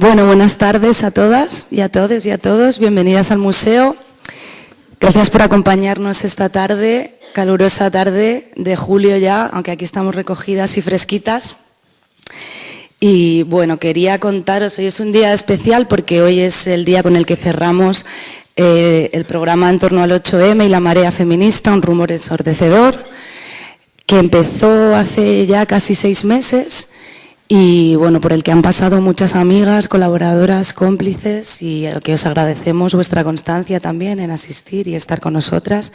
Bueno, buenas tardes a todas y a todos y a todos. Bienvenidas al museo. Gracias por acompañarnos esta tarde, calurosa tarde de julio ya, aunque aquí estamos recogidas y fresquitas. Y bueno, quería contaros, hoy es un día especial porque hoy es el día con el que cerramos el programa en torno al 8M y la marea feminista, un rumor ensordecedor, que empezó hace ya casi 6 meses. Y bueno, por el que han pasado muchas amigas, colaboradoras, cómplices y al que os agradecemos vuestra constancia también en asistir y estar con nosotras.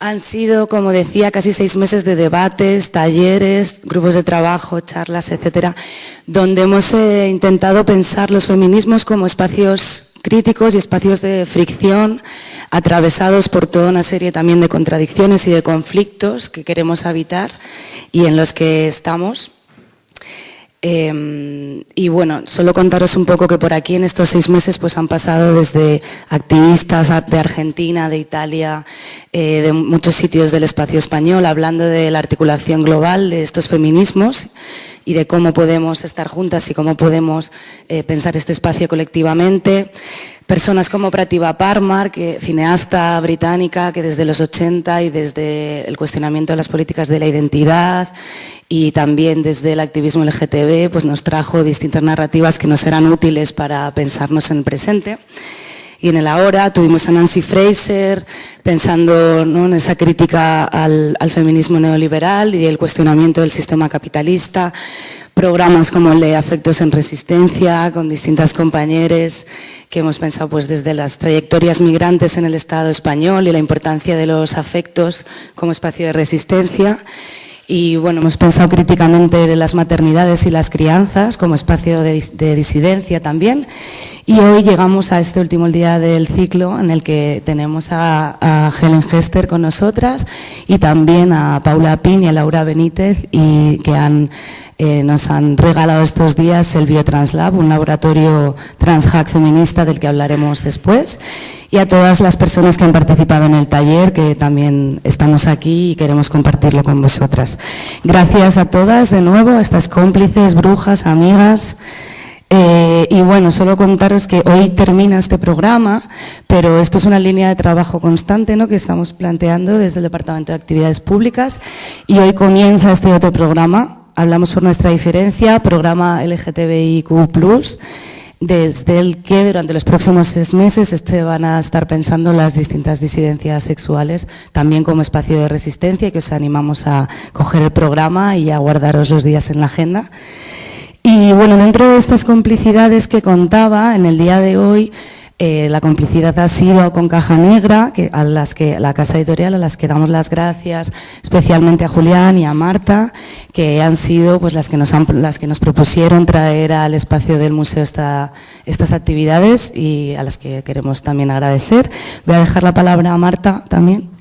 Han sido, como decía, casi 6 meses de debates, talleres, grupos de trabajo, charlas, etcétera, donde hemos intentado pensar los feminismos como espacios críticos y espacios de fricción, atravesados por toda una serie también de contradicciones y de conflictos que queremos habitar y en los que estamos. Y bueno, solo contaros un poco que por aquí en estos 6 meses pues han pasado desde activistas de Argentina, de Italia, de muchos sitios del espacio español, hablando de la articulación global de estos feminismos y de cómo podemos estar juntas y cómo podemos pensar este espacio colectivamente. Personas como Pratibha Parmar, cineasta británica, que desde los 80 y desde el cuestionamiento de las políticas de la identidad y también desde el activismo LGTB, pues nos trajo distintas narrativas que nos eran útiles para pensarnos en el presente. Y en el ahora tuvimos a Nancy Fraser pensando, ¿no?, en esa crítica al feminismo neoliberal y el cuestionamiento del sistema capitalista. Programas como el de Afectos en Resistencia, con distintas compañeras que hemos pensado pues desde las trayectorias migrantes en el Estado español y la importancia de los afectos como espacio de resistencia. Y bueno, hemos pensado críticamente en las maternidades y las crianzas como espacio de disidencia también. Y hoy llegamos a este último día del ciclo en el que tenemos a Helen Hester con nosotras y también a Paula Pin y a Laura Benítez y que nos han regalado estos días el Biotranslab, un laboratorio transhack feminista del que hablaremos después, y a todas las personas que han participado en el taller, que también estamos aquí y queremos compartirlo con vosotras. Gracias a todas de nuevo, a estas cómplices, brujas, amigas. Y bueno, solo contaros que hoy termina este programa, pero esto es una línea de trabajo constante, ¿no?, que estamos planteando desde el Departamento de Actividades Públicas, y hoy comienza este otro programa. Hablamos por nuestra diferencia, programa LGTBIQ+, desde el que durante los próximos 6 meses van a estar pensando las distintas disidencias sexuales, también como espacio de resistencia, y que os animamos a coger el programa y a guardaros los días en la agenda. Y bueno, dentro de estas complicidades que contaba, en el día de hoy, la complicidad ha sido con Caja Negra, la casa editorial, a las que damos las gracias, especialmente a Julián y a Marta, que han sido pues las que nos propusieron traer al espacio del museo estas actividades y a las que queremos también agradecer. Voy a dejar la palabra a Marta también.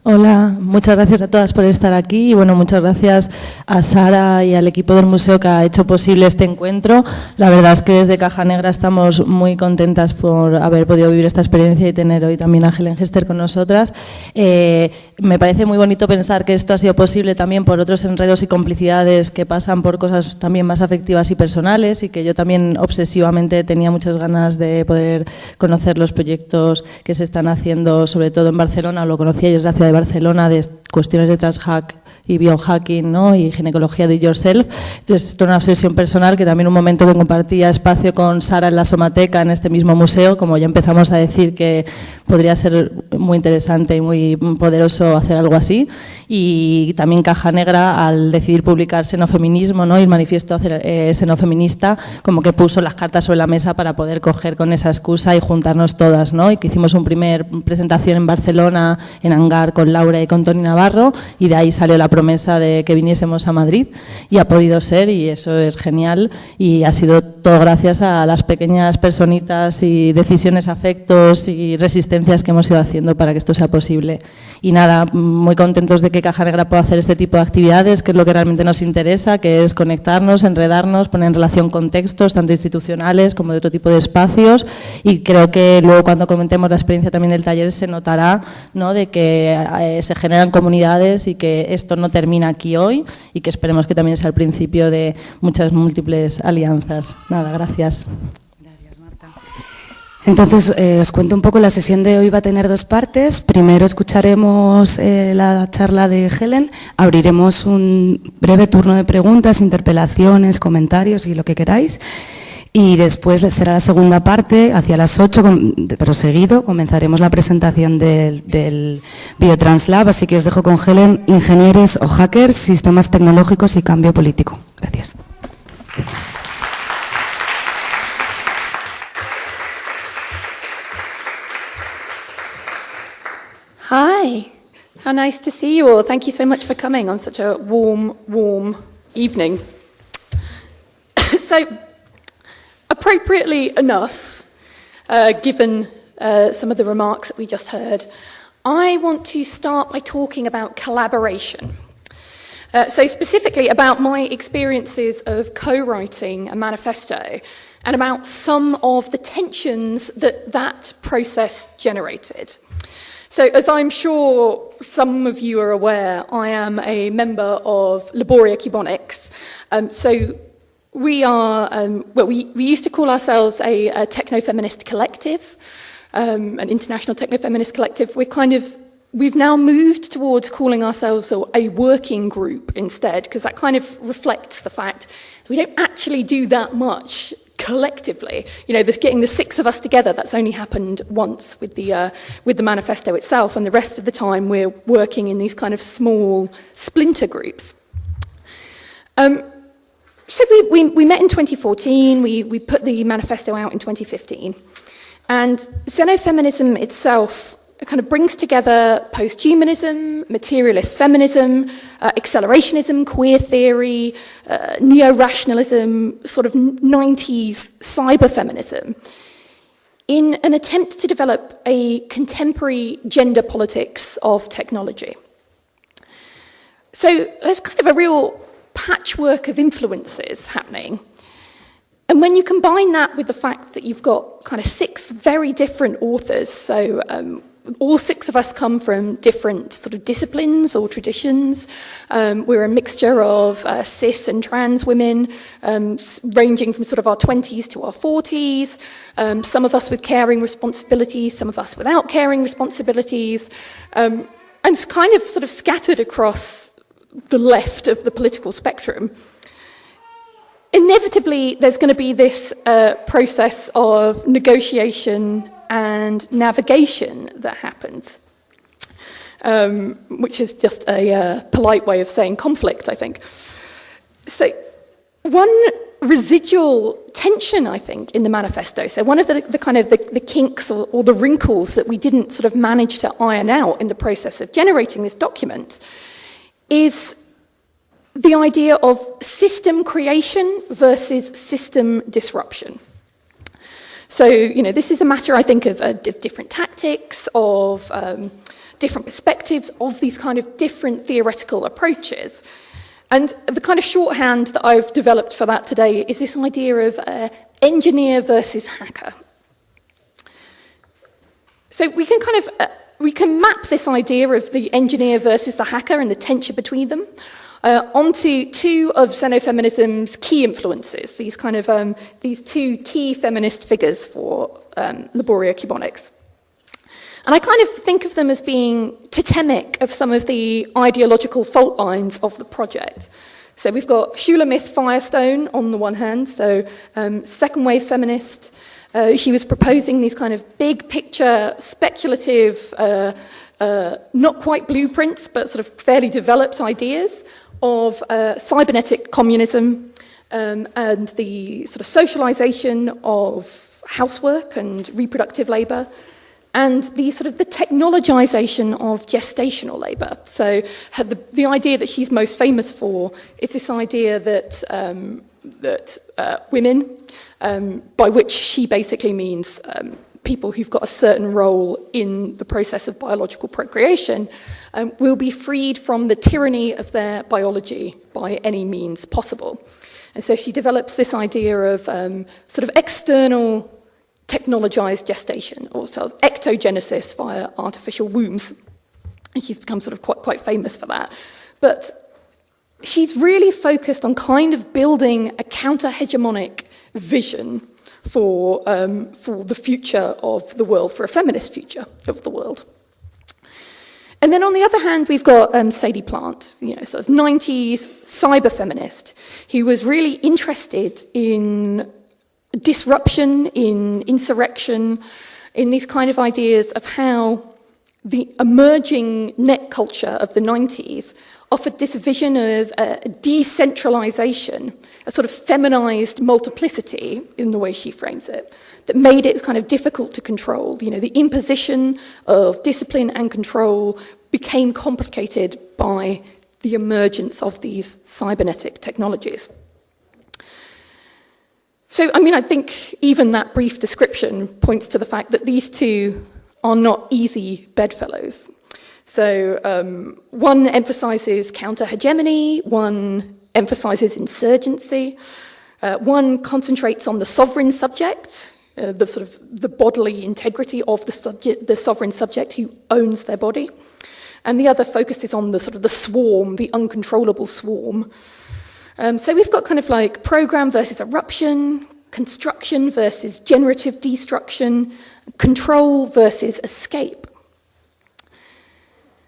Hola, muchas gracias a todas por estar aquí y bueno, muchas gracias a Sara y al equipo del museo que ha hecho posible este encuentro. La verdad es que desde Caja Negra estamos muy contentas por haber podido vivir esta experiencia y tener hoy también a Helen Hester con nosotras. Me parece muy bonito pensar que esto ha sido posible también por otros enredos y complicidades que pasan por cosas también más afectivas y personales, y que yo también obsesivamente tenía muchas ganas de poder conocer los proyectos que se están haciendo, sobre todo en Barcelona. Lo conocía yo desde la ciudad de Barcelona, de cuestiones de transhack y biohacking, ¿no?, y ginecología do it yourself. Entonces, esto es una obsesión personal que también un momento que compartía espacio con Sara en la Somateca, en este mismo museo, como ya empezamos a decir que podría ser muy interesante y muy poderoso hacer algo así. Y también Caja Negra, al decidir publicar Xenofeminismo, ¿no?, y el manifiesto xenofeminista, como que puso las cartas sobre la mesa para poder coger con esa excusa y juntarnos todas, ¿no? Y que hicimos una primera presentación en Barcelona, en Hangar, con Laura y con Toni Navarro, y de ahí salió la promesa de que viniésemos a Madrid, y ha podido ser, y eso es genial, y ha sido todo gracias a las pequeñas personitas y decisiones, afectos y resistencia resistencias que hemos ido haciendo para que esto sea posible. Y nada, muy contentos de que Caja Negra pueda hacer este tipo de actividades, que es lo que realmente nos interesa, que es conectarnos, enredarnos, poner en relación contextos, tanto institucionales como de otro tipo de espacios, y creo que luego cuando comentemos la experiencia también del taller se notará, ¿no?, de que se generan comunidades y que esto no termina aquí hoy y que esperemos que también sea el principio de muchas múltiples alianzas. Nada, gracias. Entonces, os cuento un poco, la sesión de hoy va a tener dos partes. Primero escucharemos la charla de Helen, abriremos un breve turno de preguntas, interpelaciones, comentarios y lo que queráis. Y después será la segunda parte, hacia las 8, pero seguido, comenzaremos la presentación del Biotranslab, así que os dejo con Helen, Ingenierxs o hackers, sistemas tecnológicos y cambio político. Gracias. Hi, how nice to see you all. Thank you so much for coming on such a warm evening. So, appropriately enough, given some of the remarks that we just heard, I want to start by talking about collaboration. So specifically about my experiences of co-writing a manifesto and about some of the tensions that that process generated. So, as I'm sure some of you are aware, I am a member of Laboria Cuboniks. So, we are, we used to call ourselves a techno-feminist collective, an international techno-feminist collective. We've now moved towards calling ourselves a working group instead, because that kind of reflects the fact that we don't actually do that much collectively. You know, getting the 6 of us together, that's only happened once with the manifesto itself, and the rest of the time we're working in these kind of small splinter groups. So we met in 2014, we put the manifesto out in 2015, and xenofeminism itself kind of brings together post-humanism, materialist feminism, accelerationism, queer theory, neo-rationalism, sort of 90s cyber-feminism, in an attempt to develop a contemporary gender politics of technology. So there's kind of a real patchwork of influences happening. And when you combine that with the fact that you've got kind of 6 very different authors, so all 6 of us come from different sort of disciplines or traditions. We're a mixture of cis and trans women, ranging from sort of our 20s to our 40s. Some of us with caring responsibilities, some of us without caring responsibilities. And it's kind of sort of scattered across the left of the political spectrum. Inevitably, there's going to be this process of negotiation and navigation that happens, which is just a polite way of saying conflict, I think. So one residual tension, I think, in the manifesto, so one of the kind of the kinks or the wrinkles that we didn't sort of manage to iron out in the process of generating this document, is the idea of system creation versus system disruption. So, you know, this is a matter, I think, of different tactics, of different perspectives, of these kind of different theoretical approaches. And the kind of shorthand that I've developed for that today is this idea of engineer versus hacker. So we can kind of, we can map this idea of the engineer versus the hacker and the tension between them onto 2 of xenofeminism's key influences, these kind of these 2 key feminist figures for Laboria Cuboniks. And I kind of think of them as being totemic of some of the ideological fault lines of the project. So we've got Shulamith Firestone on the one hand, so second wave feminist. She was proposing these kind of big picture, speculative, not quite blueprints, but sort of fairly developed ideas of cybernetic communism and the sort of socialization of housework and reproductive labor, and the sort of the technologization of gestational labor. So the idea that she's most famous for is this idea that women, by which she basically means people who've got a certain role in the process of biological procreation will be freed from the tyranny of their biology by any means possible. And so she develops this idea of sort of external technologized gestation, or sort of ectogenesis via artificial wombs. And she's become sort of quite famous for that. But she's really focused on kind of building a counter-hegemonic vision for the future of the world, for a feminist future of the world. And then on the other hand, we've got Sadie Plant, sort of 90s cyber feminist, who was really interested in disruption, in insurrection, in these kind of ideas of how the emerging net culture of the 90s offered this vision of decentralization, a sort of feminized multiplicity in the way she frames it, that made it kind of difficult to control. The imposition of discipline and control became complicated by the emergence of these cybernetic technologies. So, I think even that brief description points to the fact that these two are not easy bedfellows. So, one emphasizes counter-hegemony, one emphasizes insurgency, one concentrates on the sovereign subject, the bodily integrity of the sovereign subject who owns their body, and the other focuses on the swarm, the uncontrollable swarm. So we've got kind of like program versus eruption, construction versus generative destruction, control versus escape.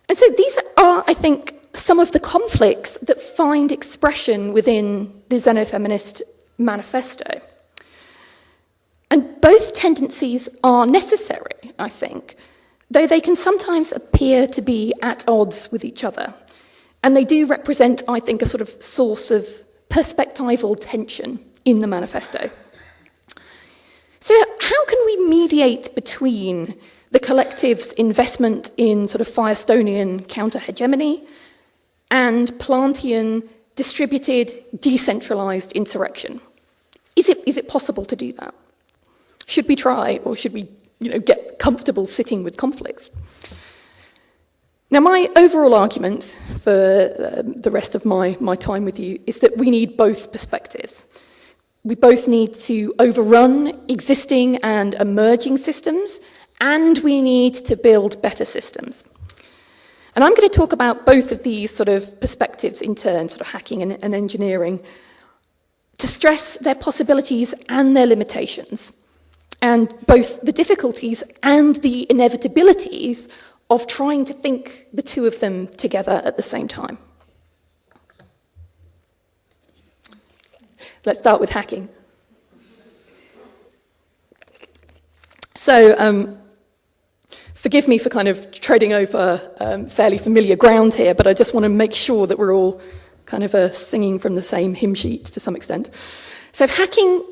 And so these are, I think, some of the conflicts that find expression within the Xenofeminist manifesto. And both tendencies are necessary, I think, though they can sometimes appear to be at odds with each other. And they do represent, I think, a sort of source of perspectival tension in the manifesto. So how can we mediate between the collective's investment in sort of Firestonian counter-hegemony and Plantian distributed, decentralized insurrection? Is it possible to do that? Should we try, or should we get comfortable sitting with conflicts? Now, my overall argument for the rest of my time with you is that we need both perspectives. We both need to overrun existing and emerging systems, and we need to build better systems. And I'm going to talk about both of these sort of perspectives in turn, sort of hacking and engineering, to stress their possibilities and their limitations, and both the difficulties and the inevitabilities of trying to think the two of them together at the same time. Let's start with hacking. So, forgive me for kind of treading over fairly familiar ground here, but I just want to make sure that we're all kind of singing from the same hymn sheet to some extent. So hacking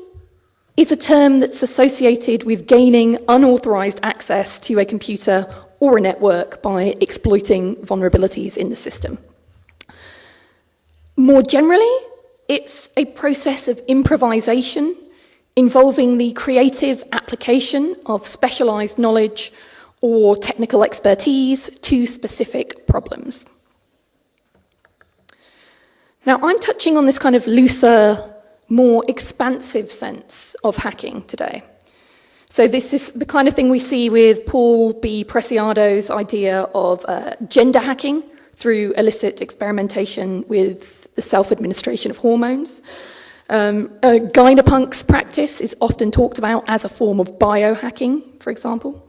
is a term that's associated with gaining unauthorized access to a computer or a network by exploiting vulnerabilities in the system. More generally, it's a process of improvisation involving the creative application of specialized knowledge or technical expertise to specific problems. Now, I'm touching on this kind of looser, more expansive sense of hacking today. So this is the kind of thing we see with Paul B. Preciado's idea of gender hacking through illicit experimentation with the self-administration of hormones. Gynopunk's practice is often talked about as a form of biohacking, for example.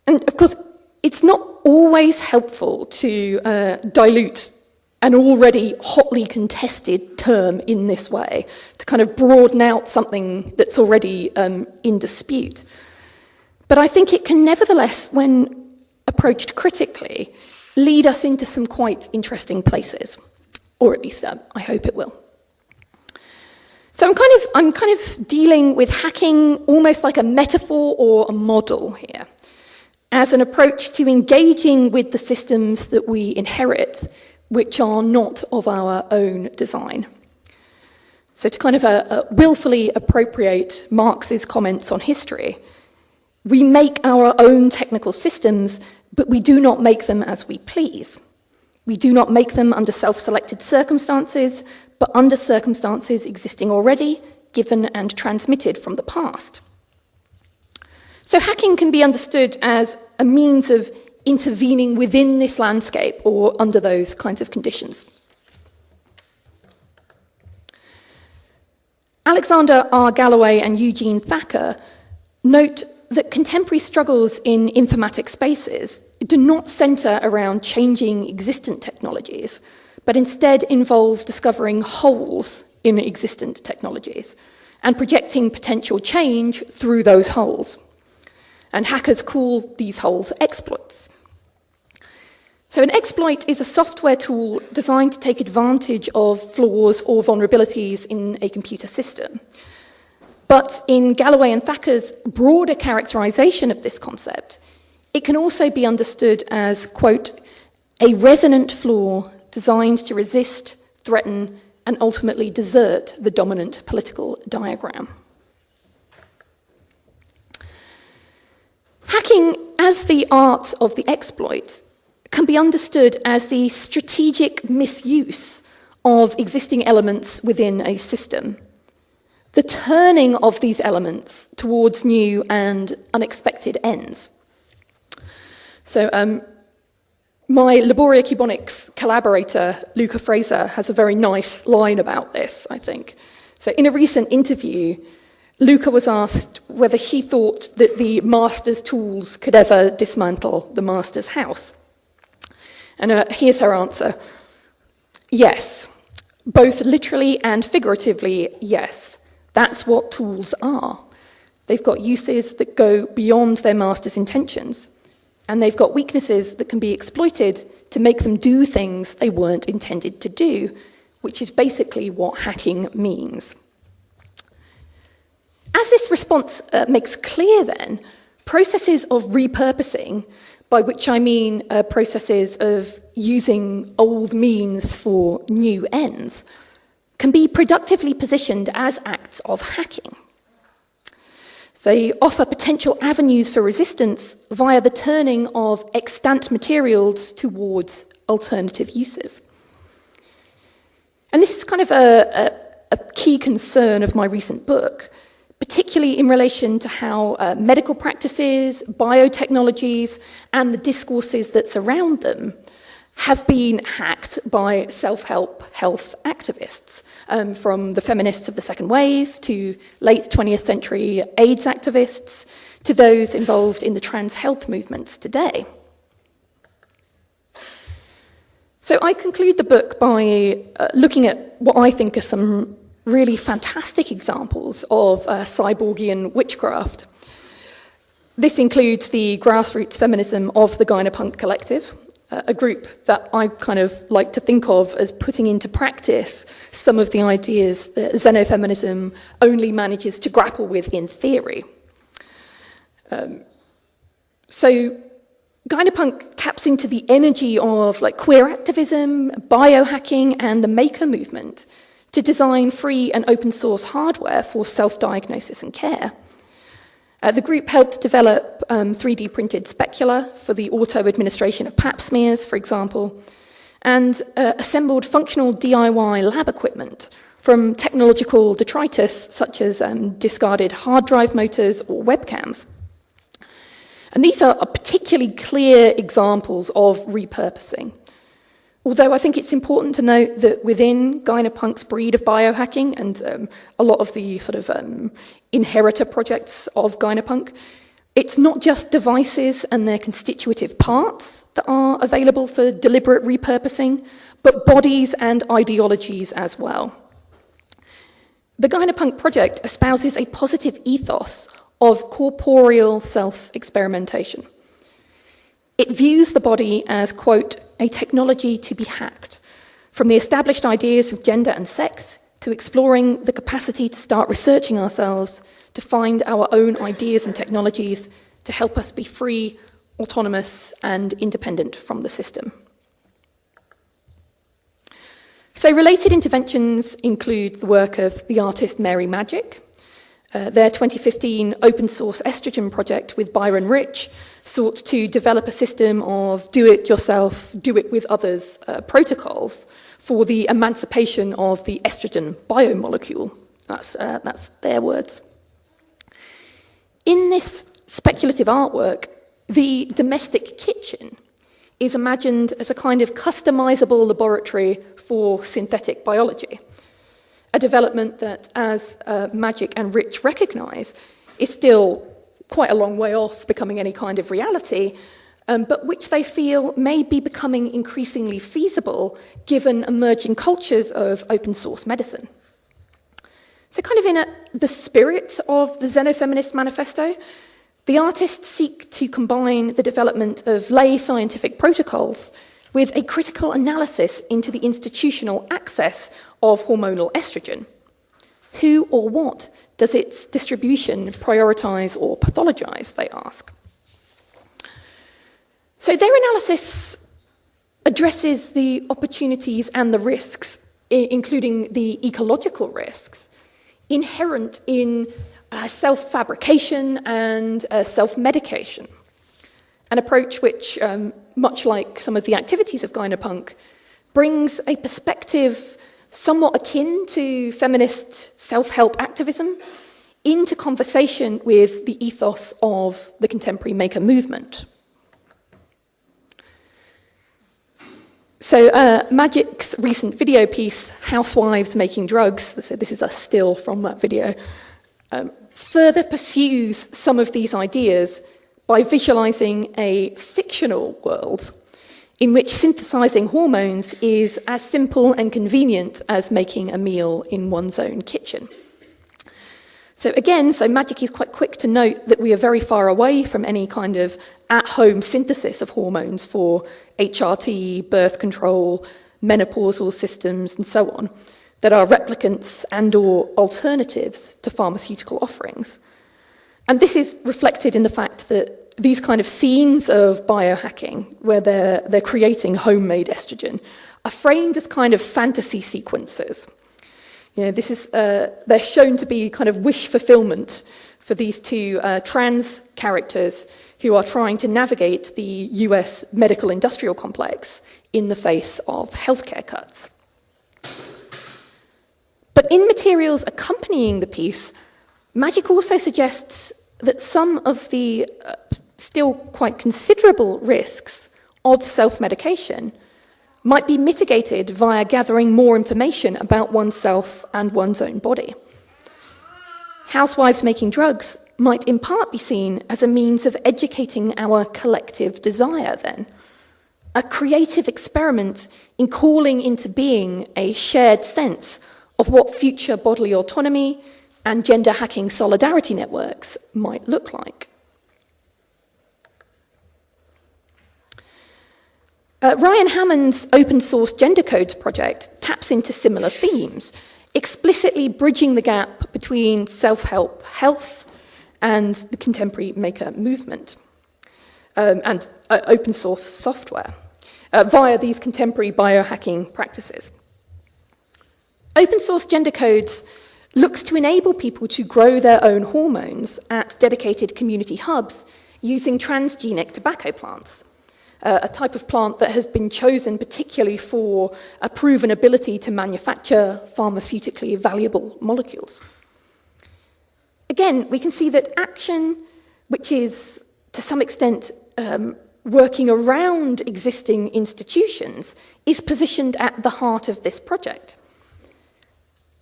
And of course, it's not always helpful to dilute an already hotly contested term in this way, to kind of broaden out something that's already in dispute. But I think it can nevertheless, when approached critically, lead us into some quite interesting places, or at least I hope it will. So I'm kind of dealing with hacking almost like a metaphor or a model here, as an approach to engaging with the systems that we inherit, which are not of our own design. So to kind of willfully appropriate Marx's comments on history, We make our own technical systems, but we do not make them as we please. We do not make them under self-selected circumstances, but under circumstances existing already, given and transmitted from the past. So hacking can be understood as a means of intervening within this landscape or under those kinds of conditions. Alexander R. Galloway and Eugene Thacker note that contemporary struggles in informatic spaces do not centre around changing existent technologies, but instead involve discovering holes in existent technologies and projecting potential change through those holes. And hackers call these holes exploits. So an exploit is a software tool designed to take advantage of flaws or vulnerabilities in a computer system. But in Galloway and Thacker's broader characterization of this concept, it can also be understood as, quote, a resonant flaw designed to resist, threaten, and ultimately desert the dominant political diagram. Hacking as the art of the exploit can be understood as the strategic misuse of existing elements within a system, the turning of these elements towards new and unexpected ends. So my Laboria Cuboniks collaborator, Luca Fraser, has a very nice line about this, I think. So in a recent interview, Luca was asked whether he thought that the master's tools could ever dismantle the master's house. And here's her answer. Yes, both literally and figuratively, yes. That's what tools are. They've got uses that go beyond their master's intentions, and they've got weaknesses that can be exploited to make them do things they weren't intended to do, which is basically what hacking means. As this response makes clear then, processes of repurposing, by which I mean processes of using old means for new ends, can be productively positioned as acts of hacking. They offer potential avenues for resistance via the turning of extant materials towards alternative uses. And this is kind of a key concern of my recent book, particularly in relation to how medical practices, biotechnologies, and the discourses that surround them have been hacked by self-help health activists, from the feminists of the second wave to late 20th century AIDS activists to those involved in the trans health movements today. So I conclude the book by looking at what I think are some really fantastic examples of cyborgian witchcraft. This includes the grassroots feminism of the Gynapunk Collective, a group that I kind of like to think of as putting into practice some of the ideas that xenofeminism only manages to grapple with in theory. So Gynapunk taps into the energy of queer activism, biohacking, and the maker movement to design free and open source hardware for self-diagnosis and care. The group helped develop 3D printed specula for the auto-administration of pap smears, for example, and assembled functional DIY lab equipment from technological detritus such as discarded hard drive motors or webcams. And these are particularly clear examples of repurposing. Although I think it's important to note that within Gynapunk's breed of biohacking and a lot of the sort of inheritor projects of Gynapunk, it's not just devices and their constitutive parts that are available for deliberate repurposing, but bodies and ideologies as well. The Gynapunk project espouses a positive ethos of corporeal self-experimentation. It views the body as, quote, a technology to be hacked, from the established ideas of gender and sex to exploring the capacity to start researching ourselves, to find our own ideas and technologies to help us be free, autonomous, and independent from the system. So related interventions include the work of the artist Mary Magic, Their 2015 open source estrogen project with Byron Rich sought to develop a system of do-it-yourself, do-it-with-others protocols for the emancipation of the estrogen biomolecule. That's their words. In this speculative artwork, the domestic kitchen is imagined as a kind of customizable laboratory for synthetic biology, a development that, as Magic and Rich recognise, is still quite a long way off becoming any kind of reality, but which they feel may be becoming increasingly feasible given emerging cultures of open source medicine. So kind of in the spirit of the Xenofeminist manifesto, the artists seek to combine the development of lay scientific protocols with a critical analysis into the institutional access of hormonal estrogen. Who or what does its distribution prioritise or pathologise, they ask. So their analysis addresses the opportunities and the risks, including the ecological risks, inherent in self-fabrication and self-medication, an approach which, much like some of the activities of Gynapunk, brings a perspective somewhat akin to feminist self-help activism into conversation with the ethos of the contemporary maker movement. So Magic's recent video piece, Housewives Making Drugs, so this is a still from that video, further pursues some of these ideas by visualising a fictional world in which synthesising hormones is as simple and convenient as making a meal in one's own kitchen. So again, Magic is quite quick to note that we are very far away from any kind of at-home synthesis of hormones for HRT, birth control, menopausal systems, and so on, that are replicants and/or alternatives to pharmaceutical offerings. And this is reflected in the fact that these kind of scenes of biohacking, where they're creating homemade estrogen, are framed as kind of fantasy sequences. You know, this is they're shown to be kind of wish fulfillment for these two trans characters who are trying to navigate the US medical industrial complex in the face of healthcare cuts. But in materials accompanying the piece, Magic also suggests that some of the still quite considerable risks of self-medication might be mitigated via gathering more information about oneself and one's own body. Housewives Making Drugs might in part be seen as a means of educating our collective desire then, a creative experiment in calling into being a shared sense of what future bodily autonomy and gender hacking solidarity networks might look like. Ryan Hammond's open source gender codes project taps into similar themes, explicitly bridging the gap between self-help health and the contemporary maker movement and open source software via these contemporary biohacking practices. Open source gender codes looks to enable people to grow their own hormones at dedicated community hubs using transgenic tobacco plants, a type of plant that has been chosen particularly for a proven ability to manufacture pharmaceutically valuable molecules. Again, we can see that action, which is to some extent working around existing institutions, is positioned at the heart of this project.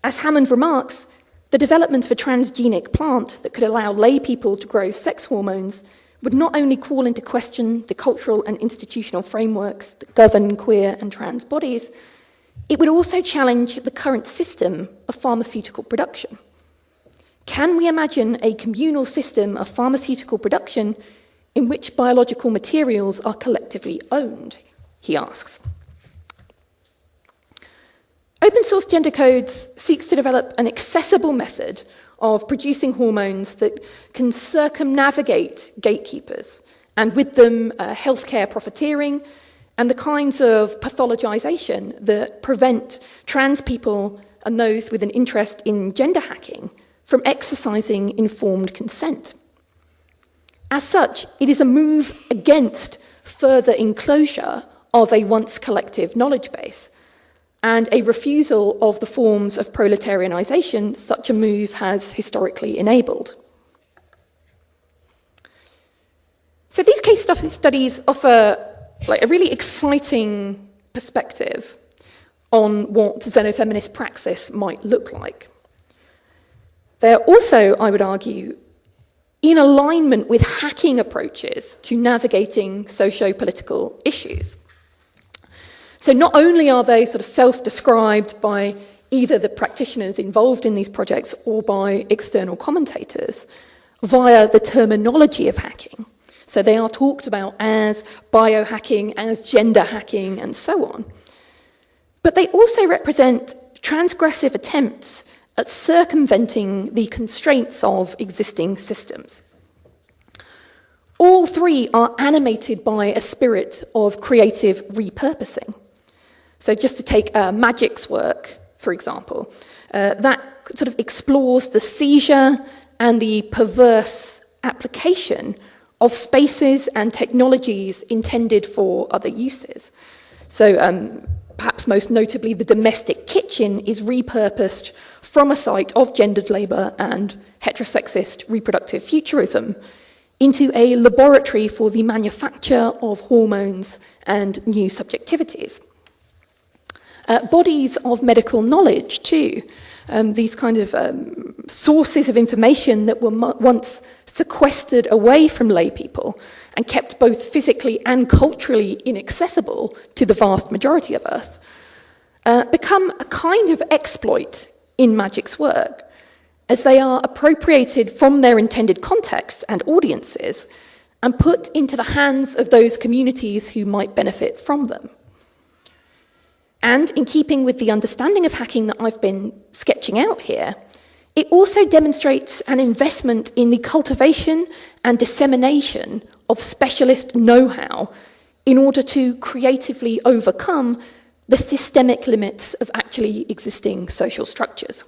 As Hammond remarks, the development of a transgenic plant that could allow lay people to grow sex hormones would not only call into question the cultural and institutional frameworks that govern queer and trans bodies, it would also challenge the current system of pharmaceutical production. Can we imagine a communal system of pharmaceutical production in which biological materials are collectively owned, he asks. Open source gender codes seeks to develop an accessible method of producing hormones that can circumnavigate gatekeepers, and with them healthcare profiteering and the kinds of pathologization that prevent trans people and those with an interest in gender hacking from exercising informed consent. As such, it is a move against further enclosure of a once collective knowledge base, and a refusal of the forms of proletarianisation such a move has historically enabled. So these case studies offer a really exciting perspective on what xenofeminist praxis might look like. They're also, I would argue, in alignment with hacking approaches to navigating socio-political issues. So not only are they sort of self-described by either the practitioners involved in these projects or by external commentators via the terminology of hacking. So they are talked about as biohacking, as gender hacking, and so on. But they also represent transgressive attempts at circumventing the constraints of existing systems. All three are animated by a spirit of creative repurposing. So just to take Magic's work, for example, that sort of explores the seizure and the perverse application of spaces and technologies intended for other uses. So perhaps most notably, the domestic kitchen is repurposed from a site of gendered labour and heterosexist reproductive futurism into a laboratory for the manufacture of hormones and new subjectivities. Bodies of medical knowledge, too, these kind of sources of information that were once sequestered away from lay people and kept both physically and culturally inaccessible to the vast majority of us, become a kind of exploit in Magic's work, as they are appropriated from their intended contexts and audiences and put into the hands of those communities who might benefit from them. And in keeping with the understanding of hacking that I've been sketching out here, it also demonstrates an investment in the cultivation and dissemination of specialist know-how in order to creatively overcome the systemic limits of actually existing social structures.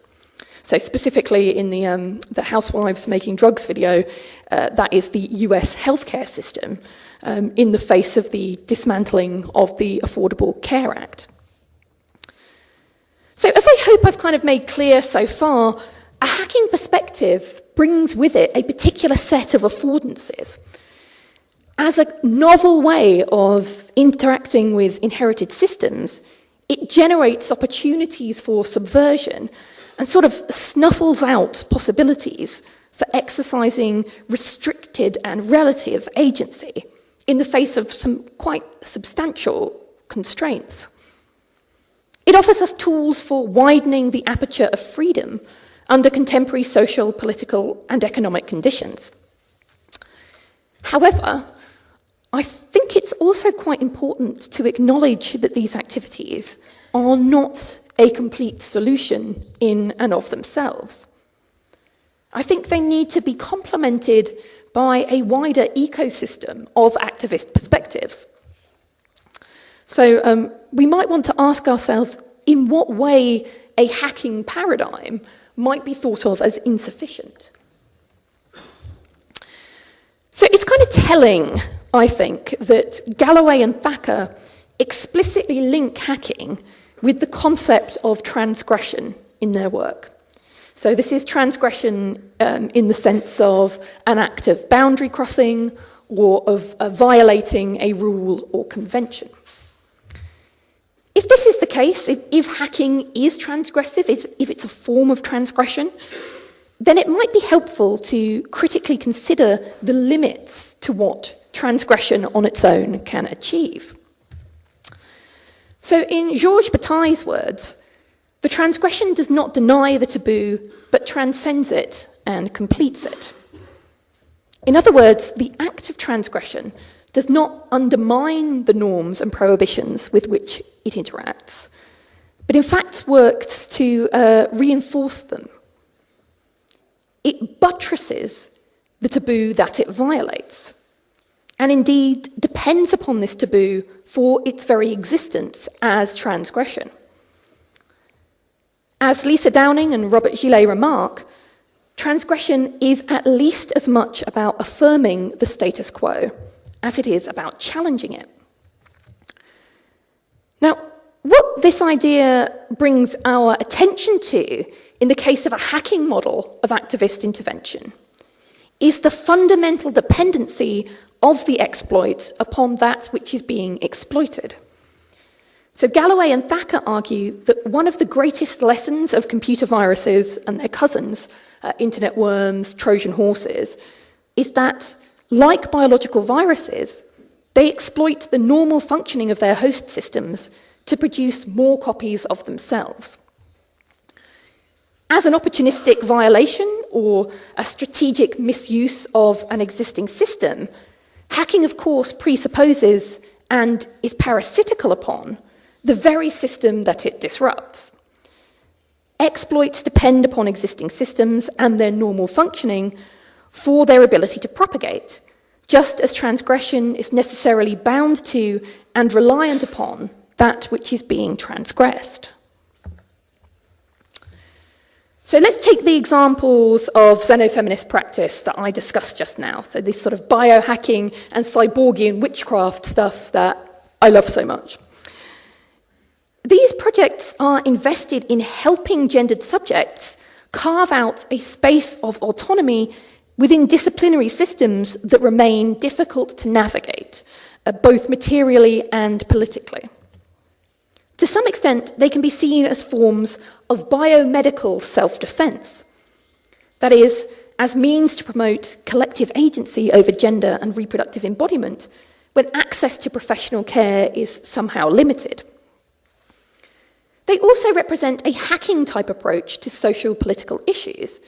So specifically in the Housewives Making Drugs video, that is the US healthcare system in the face of the dismantling of the Affordable Care Act. So as I hope I've kind of made clear so far, a hacking perspective brings with it a particular set of affordances. As a novel way of interacting with inherited systems, it generates opportunities for subversion and sort of snuffles out possibilities for exercising restricted and relative agency in the face of some quite substantial constraints. It offers us tools for widening the aperture of freedom under contemporary social, political, and economic conditions. However, I think it's also quite important to acknowledge that these activities are not a complete solution in and of themselves. I think they need to be complemented by a wider ecosystem of activist perspectives. So we might want to ask ourselves in what way a hacking paradigm might be thought of as insufficient. So it's kind of telling, I think, that Galloway and Thacker explicitly link hacking with the concept of transgression in their work. So this is transgression in the sense of an act of boundary crossing or of violating a rule or convention. If this is the case, if hacking is transgressive, if it's a form of transgression, then it might be helpful to critically consider the limits to what transgression on its own can achieve. So in Georges Bataille's words, the transgression does not deny the taboo, but transcends it and completes it. In other words, the act of transgression does not undermine the norms and prohibitions with which it interacts, but in fact works to reinforce them. It buttresses the taboo that it violates, and indeed depends upon this taboo for its very existence as transgression. As Lisa Downing and Robert Gillet remark, transgression is at least as much about affirming the status quo as it is about challenging it. Now, what this idea brings our attention to in the case of a hacking model of activist intervention is the fundamental dependency of the exploit upon that which is being exploited. So Galloway and Thacker argue that one of the greatest lessons of computer viruses and their cousins, internet worms, Trojan horses, is that, like biological viruses, they exploit the normal functioning of their host systems to produce more copies of themselves. As an opportunistic violation or a strategic misuse of an existing system, hacking, of course, presupposes and is parasitical upon the very system that it disrupts. Exploits depend upon existing systems and their normal functioning for their ability to propagate, just as transgression is necessarily bound to and reliant upon that which is being transgressed. So let's take the examples of xenofeminist practice that I discussed just now. So this sort of biohacking and cyborgian witchcraft stuff that I love so much. These projects are invested in helping gendered subjects carve out a space of autonomy within disciplinary systems that remain difficult to navigate, both materially and politically. To some extent, they can be seen as forms of biomedical self-defense. That is, as means to promote collective agency over gender and reproductive embodiment when access to professional care is somehow limited. They also represent a hacking-type approach to social political issues,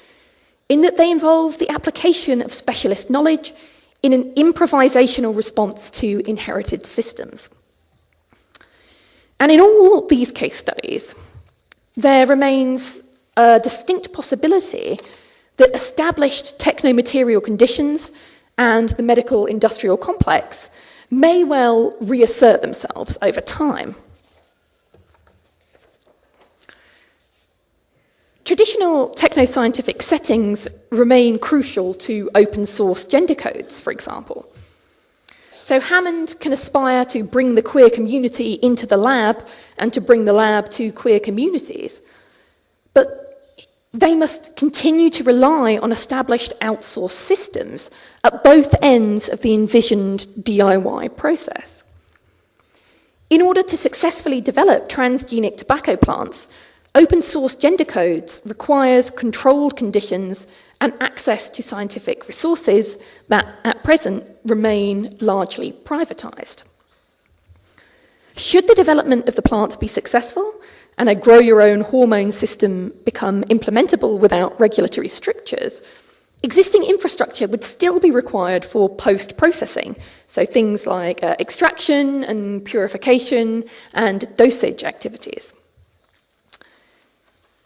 in that they involve the application of specialist knowledge in an improvisational response to inherited systems. And in all these case studies, there remains a distinct possibility that established techno-material conditions and the medical industrial complex may well reassert themselves over time. Traditional techno-scientific settings remain crucial to open source gender codes, for example. So Hammond can aspire to bring the queer community into the lab and to bring the lab to queer communities. But they must continue to rely on established outsourced systems at both ends of the envisioned DIY process. In order to successfully develop transgenic tobacco plants, open source gender codes requires controlled conditions and access to scientific resources that at present remain largely privatised. Should the development of the plant be successful and a grow-your-own hormone system become implementable without regulatory strictures, existing infrastructure would still be required for post-processing, so things like extraction and purification and dosage activities.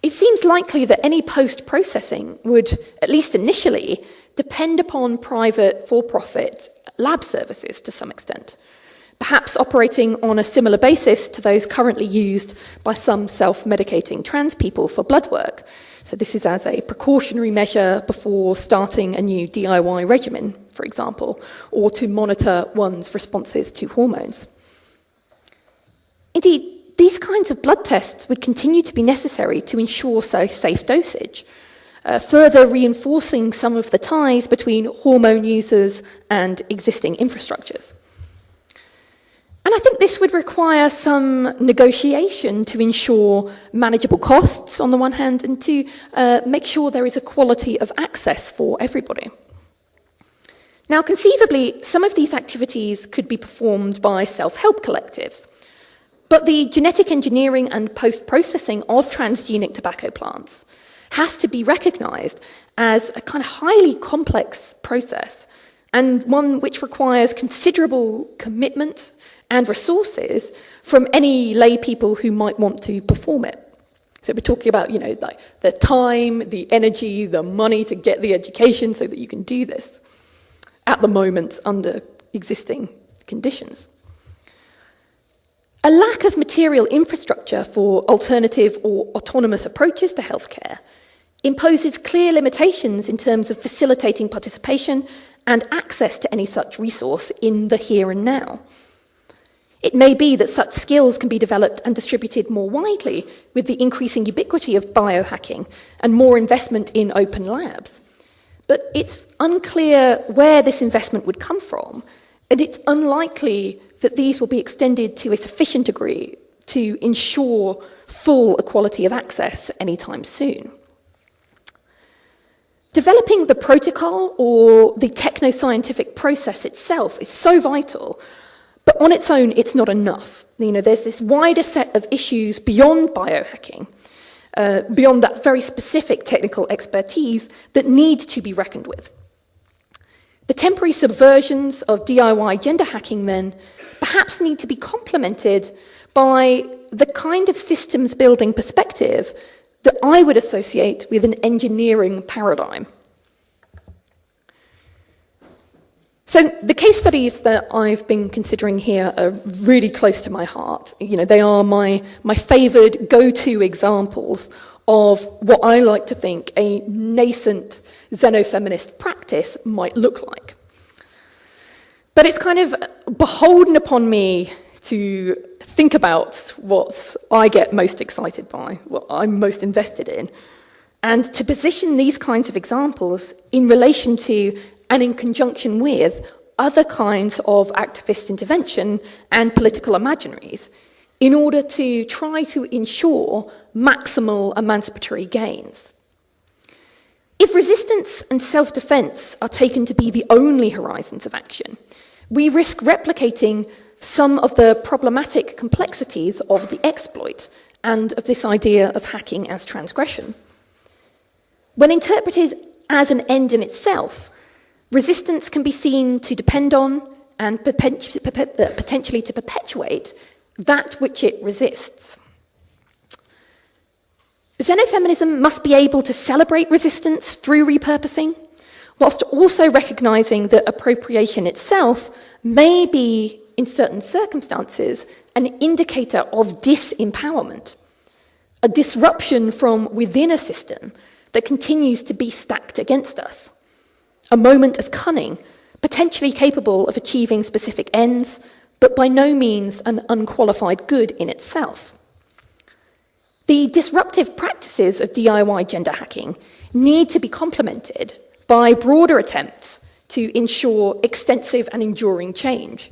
It seems likely that any post-processing would, at least initially, depend upon private for-profit lab services to some extent, perhaps operating on a similar basis to those currently used by some self-medicating trans people for blood work. So this is as a precautionary measure before starting a new DIY regimen, for example, or to monitor one's responses to hormones. Indeed, these kinds of blood tests would continue to be necessary to ensure safe dosage, further reinforcing some of the ties between hormone users and existing infrastructures. And I think this would require some negotiation to ensure manageable costs on the one hand and to make sure there is a quality of access for everybody. Now, conceivably, some of these activities could be performed by self-help collectives. But the genetic engineering and post-processing of transgenic tobacco plants has to be recognised as a kind of highly complex process and one which requires considerable commitment and resources from any lay people who might want to perform it. So we're talking about, like the time, the energy, the money to get the education so that you can do this at the moment under existing conditions. A lack of material infrastructure for alternative or autonomous approaches to healthcare imposes clear limitations in terms of facilitating participation and access to any such resource in the here and now. It may be that such skills can be developed and distributed more widely with the increasing ubiquity of biohacking and more investment in open labs. But it's unclear where this investment would come from, and it's unlikely that these will be extended to a sufficient degree to ensure full equality of access anytime soon. Developing the protocol or the techno-scientific process itself is so vital, but on its own, it's not enough. There's this wider set of issues beyond biohacking, beyond that very specific technical expertise that need to be reckoned with. The temporary subversions of DIY gender hacking, then, perhaps need to be complemented by the kind of systems building perspective that I would associate with an engineering paradigm. So the case studies that I've been considering here are really close to my heart. They are my favoured go-to examples of what I like to think a nascent xenofeminist practice might look like. But it's kind of beholden upon me to think about what I get most excited by, what I'm most invested in, and to position these kinds of examples in relation to and in conjunction with other kinds of activist intervention and political imaginaries in order to try to ensure maximal emancipatory gains. If resistance and self-defense are taken to be the only horizons of action, we risk replicating some of the problematic complexities of the exploit and of this idea of hacking as transgression. When interpreted as an end in itself, resistance can be seen to depend on and potentially to perpetuate that which it resists. Xenofeminism must be able to celebrate resistance through repurposing, whilst also recognising that appropriation itself may be, in certain circumstances, an indicator of disempowerment, a disruption from within a system that continues to be stacked against us, a moment of cunning, potentially capable of achieving specific ends, but by no means an unqualified good in itself. The disruptive practices of DIY gender hacking need to be complemented by broader attempts to ensure extensive and enduring change,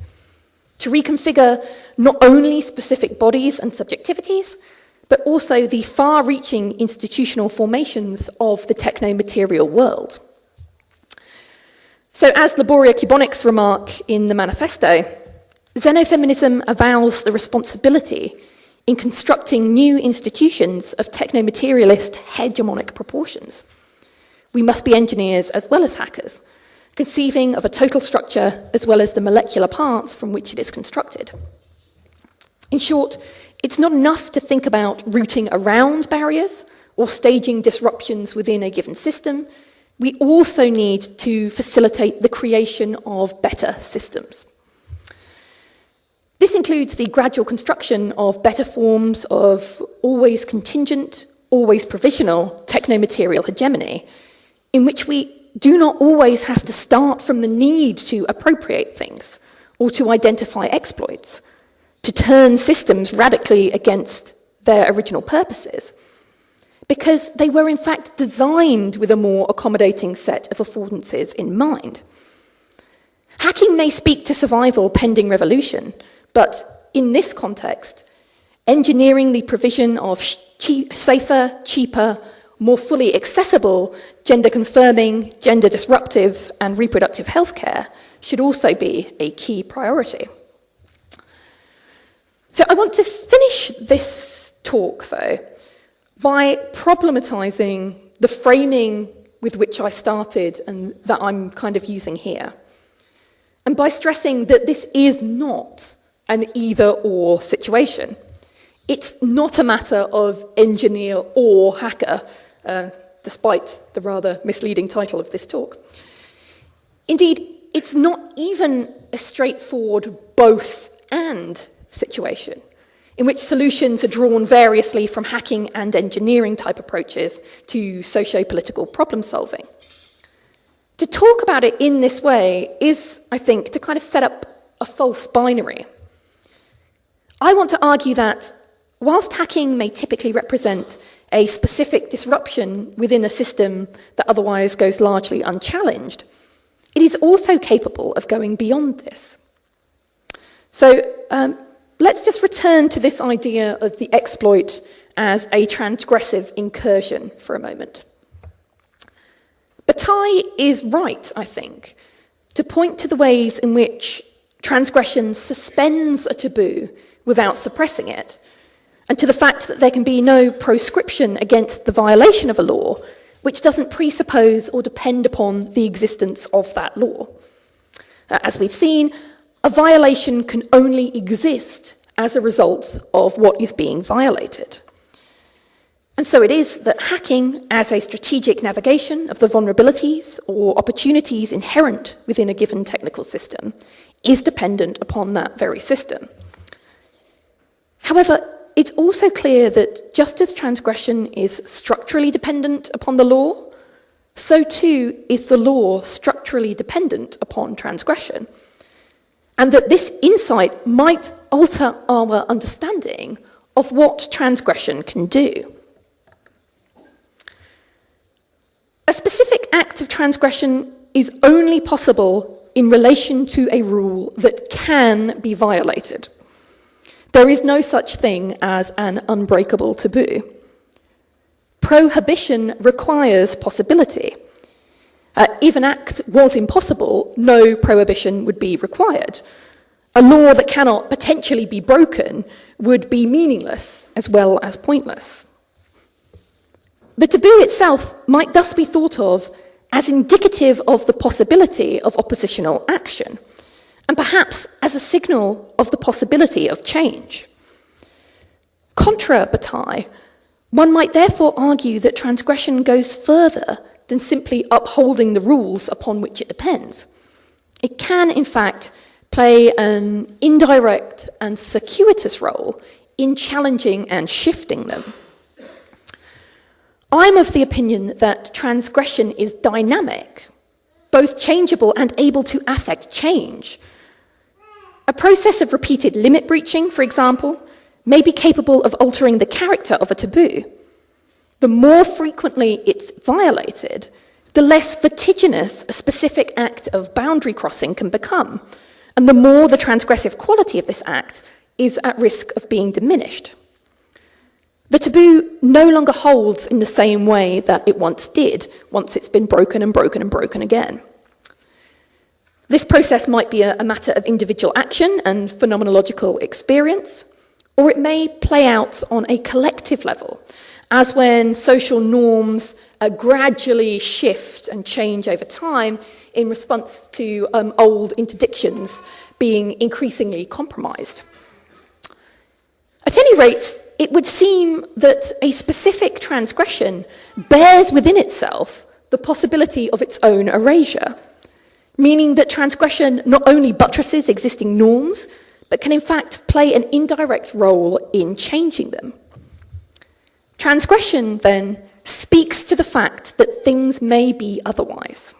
to reconfigure not only specific bodies and subjectivities, but also the far-reaching institutional formations of the techno-material world. So as Laboria Cuboniks remark in the manifesto, xenofeminism avows the responsibility in constructing new institutions of techno-materialist hegemonic proportions. We must be engineers as well as hackers, conceiving of a total structure as well as the molecular parts from which it is constructed. In short, it's not enough to think about routing around barriers or staging disruptions within a given system. We also need to facilitate the creation of better systems. This includes the gradual construction of better forms of always contingent, always provisional techno-material hegemony, in which we do not always have to start from the need to appropriate things or to identify exploits, to turn systems radically against their original purposes, because they were in fact designed with a more accommodating set of affordances in mind. Hacking may speak to survival pending revolution, but in this context, engineering the provision of safer, cheaper, more fully accessible, gender-confirming, gender-disruptive, and reproductive healthcare should also be a key priority. So I want to finish this talk, though, by problematising the framing with which I started and that I'm kind of using here, and by stressing that this is not an either-or situation. It's not a matter of engineer or hacker, despite the rather misleading title of this talk. Indeed, it's not even a straightforward both and situation. in which solutions are drawn variously from hacking and engineering type approaches to socio-political problem solving. To talk about it in this way is, I think, to kind of set up a false binary. I want to argue that whilst hacking may typically represent a specific disruption within a system that otherwise goes largely unchallenged, it is also capable of going beyond this. So let's just return to this idea of the exploit as a transgressive incursion for a moment. Bataille is right, I think, to point to the ways in which transgression suspends a taboo without suppressing it, and to the fact that there can be no proscription against the violation of a law which doesn't presuppose or depend upon the existence of that law. As we've seen, a violation can only exist as a result of what is being violated. And so it is that hacking as a strategic navigation of the vulnerabilities or opportunities inherent within a given technical system is dependent upon that very system. However, it's also clear that just as transgression is structurally dependent upon the law, so too is the law structurally dependent upon transgression, and that this insight might alter our understanding of what transgression can do. A specific act of transgression is only possible in relation to a rule that can be violated. There is no such thing as an unbreakable taboo. Prohibition requires possibility. If an act was impossible, no prohibition would be required. A law that cannot potentially be broken would be meaningless as well as pointless. The taboo itself might thus be thought of as indicative of the possibility of oppositional action, and perhaps as a signal of the possibility of change. Contra Bataille, one might therefore argue that transgression goes further than simply upholding the rules upon which it depends. It can, in fact, play an indirect and circuitous role in challenging and shifting them. I'm of the opinion that transgression is dynamic, both changeable and able to affect change. A process of repeated limit breaching, for example, may be capable of altering the character of a taboo. The more frequently it's violated, the less vertiginous a specific act of boundary crossing can become, and the more the transgressive quality of this act is at risk of being diminished. The taboo no longer holds in the same way that it once did, once it's been broken and broken and broken again. This process might be a matter of individual action and phenomenological experience, or it may play out on a collective level, as when social norms gradually shift and change over time in response to old interdictions being increasingly compromised. At any rate, it would seem that a specific transgression bears within itself the possibility of its own erasure, meaning that transgression not only buttresses existing norms, but can in fact play an indirect role in changing them. Transgression, then, speaks to the fact that things may be otherwise.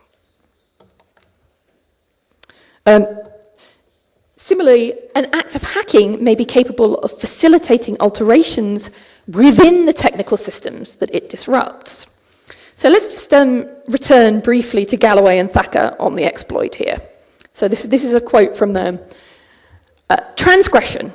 Similarly, an act of hacking may be capable of facilitating alterations within the technical systems that it disrupts. So let's just return briefly to Galloway and Thacker on the exploit here. So this is a quote from them. Transgression.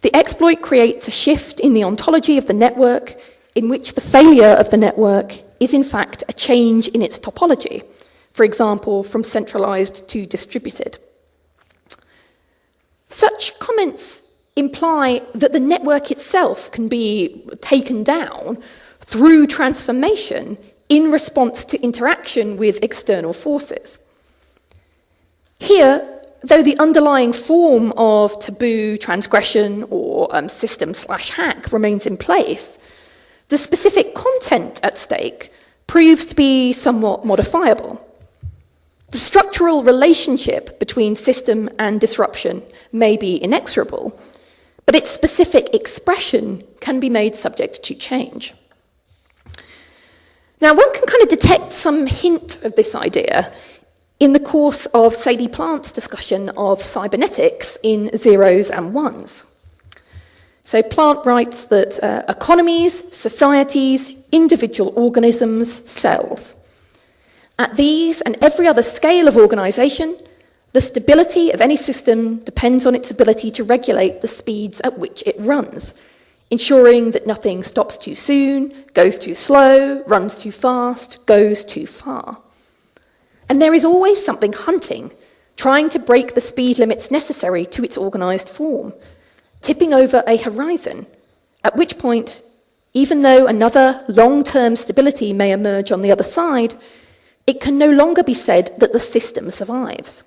The exploit creates a shift in the ontology of the network in which the failure of the network is in fact a change in its topology, for example, from centralized to distributed. Such comments imply that the network itself can be taken down through transformation in response to interaction with external forces. Here, though the underlying form of taboo, transgression, or system/hack remains in place, the specific content at stake proves to be somewhat modifiable. The structural relationship between system and disruption may be inexorable, but its specific expression can be made subject to change. Now, one can kind of detect some hint of this idea in the course of Sadie Plant's discussion of cybernetics in Zeros and Ones. So Plant writes that economies, societies, individual organisms, cells. At these and every other scale of organisation, the stability of any system depends on its ability to regulate the speeds at which it runs, ensuring that nothing stops too soon, goes too slow, runs too fast, goes too far. And there is always something hunting, trying to break the speed limits necessary to its organised form, tipping over a horizon, at which point, even though another long-term stability may emerge on the other side, it can no longer be said that the system survives.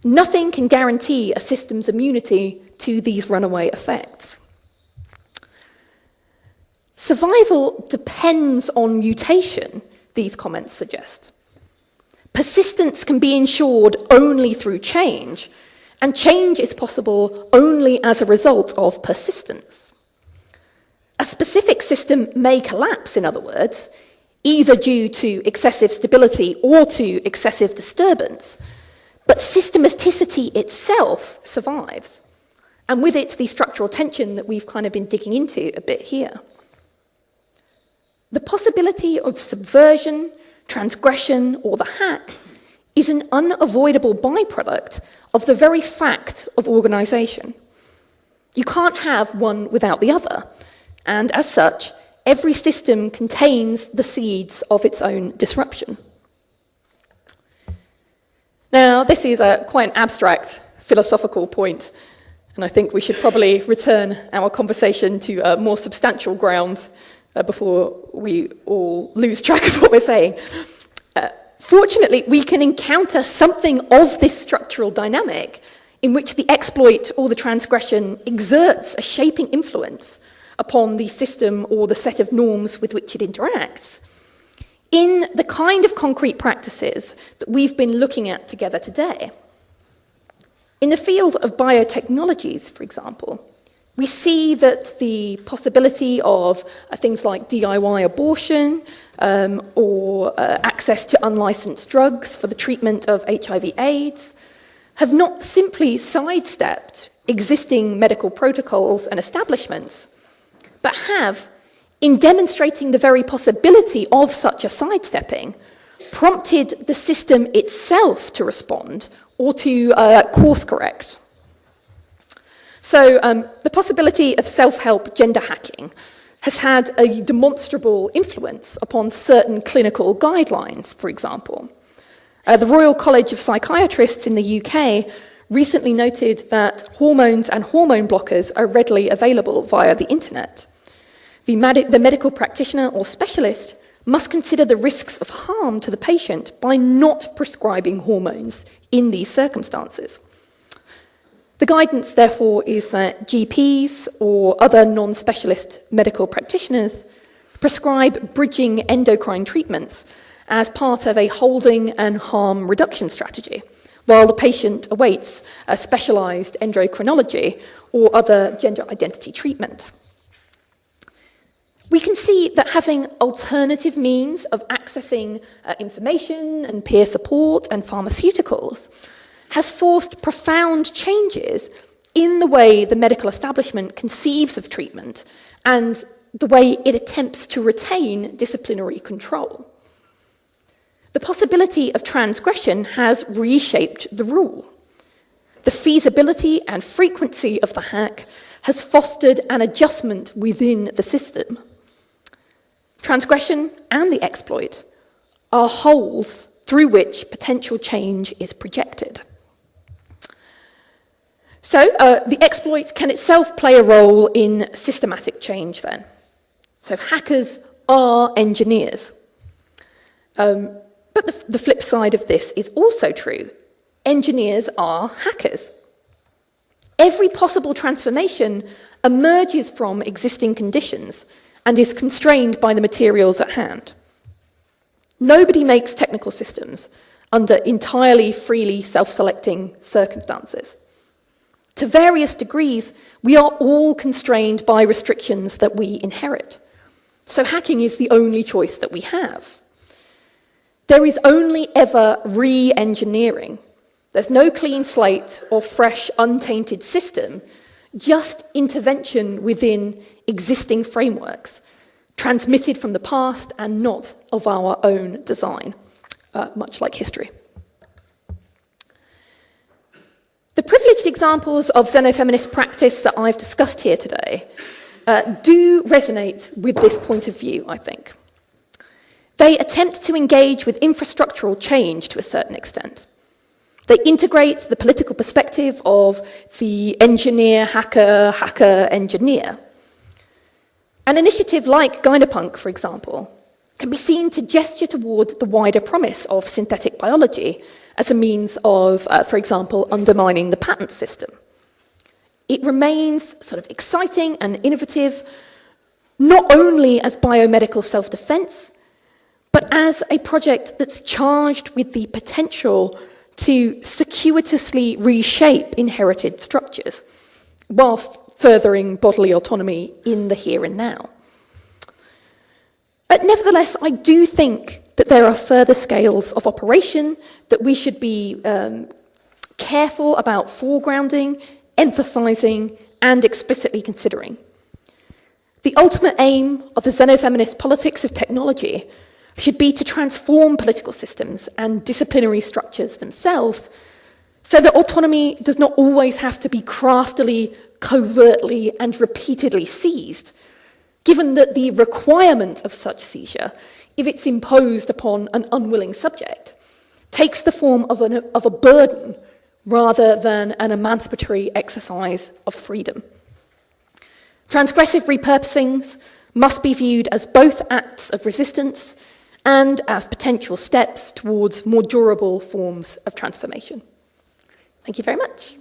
Nothing can guarantee a system's immunity to these runaway effects. Survival depends on mutation, these comments suggest. Persistence can be ensured only through change, and change is possible only as a result of persistence. A specific system may collapse, in other words, either due to excessive stability or to excessive disturbance, but systematicity itself survives, and with it the structural tension that we've kind of been digging into a bit here. The possibility of subversion, transgression, or the hack is an unavoidable byproduct of the very fact of organisation. You can't have one without the other, and as such, every system contains the seeds of its own disruption. Now, this is quite an abstract philosophical point, and I think we should probably return our conversation to more substantial ground before we all lose track of what we're saying. Fortunately, we can encounter something of this structural dynamic in which the exploit or the transgression exerts a shaping influence upon the system or the set of norms with which it interacts, in the kind of concrete practices that we've been looking at together today. In the field of biotechnologies, for example, we see that the possibility of things like DIY abortion or access to unlicensed drugs for the treatment of HIV/AIDS have not simply sidestepped existing medical protocols and establishments, but have, in demonstrating the very possibility of such a sidestepping, prompted the system itself to respond or to course correct. So the possibility of self-help gender hacking has had a demonstrable influence upon certain clinical guidelines, for example. The Royal College of Psychiatrists in the UK recently noted that hormones and hormone blockers are readily available via the internet. The medical practitioner or specialist must consider the risks of harm to the patient by not prescribing hormones in these circumstances. The guidance, therefore, is that GPs or other non-specialist medical practitioners prescribe bridging endocrine treatments as part of a holding and harm reduction strategy, while the patient awaits a specialised endocrinology or other gender identity treatment. We can see that having alternative means of accessing information and peer support and pharmaceuticals has forced profound changes in the way the medical establishment conceives of treatment and the way it attempts to retain disciplinary control. The possibility of transgression has reshaped the rule. The feasibility and frequency of the hack has fostered an adjustment within the system. Transgression and the exploit are holes through which potential change is projected. So the exploit can itself play a role in systematic change then. So hackers are engineers. But the flip side of this is also true. Engineers are hackers. Every possible transformation emerges from existing conditions and is constrained by the materials at hand. Nobody makes technical systems under entirely freely self-selecting circumstances. To various degrees, we are all constrained by restrictions that we inherit. So hacking is the only choice that we have. There is only ever re-engineering. There's no clean slate or fresh, untainted system, just intervention within existing frameworks, transmitted from the past and not of our own design, much like history. The privileged examples of xenofeminist practice that I've discussed here today do resonate with this point of view, I think. They attempt to engage with infrastructural change to a certain extent. They integrate the political perspective of the engineer, hacker, hacker, engineer. An initiative like Gynapunk, for example, can be seen to gesture toward the wider promise of synthetic biology as a means of, for example, undermining the patent system. It remains sort of exciting and innovative, not only as biomedical self-defense, but as a project that's charged with the potential to circuitously reshape inherited structures, whilst furthering bodily autonomy in the here and now. Nevertheless, I do think that there are further scales of operation that we should be careful about foregrounding, emphasising, and explicitly considering. The ultimate aim of the xenofeminist politics of technology should be to transform political systems and disciplinary structures themselves so that autonomy does not always have to be craftily, covertly, and repeatedly seized, given that the requirement of such seizure, if it's imposed upon an unwilling subject, takes the form of a burden rather than an emancipatory exercise of freedom. Transgressive repurposings must be viewed as both acts of resistance and as potential steps towards more durable forms of transformation. Thank you very much.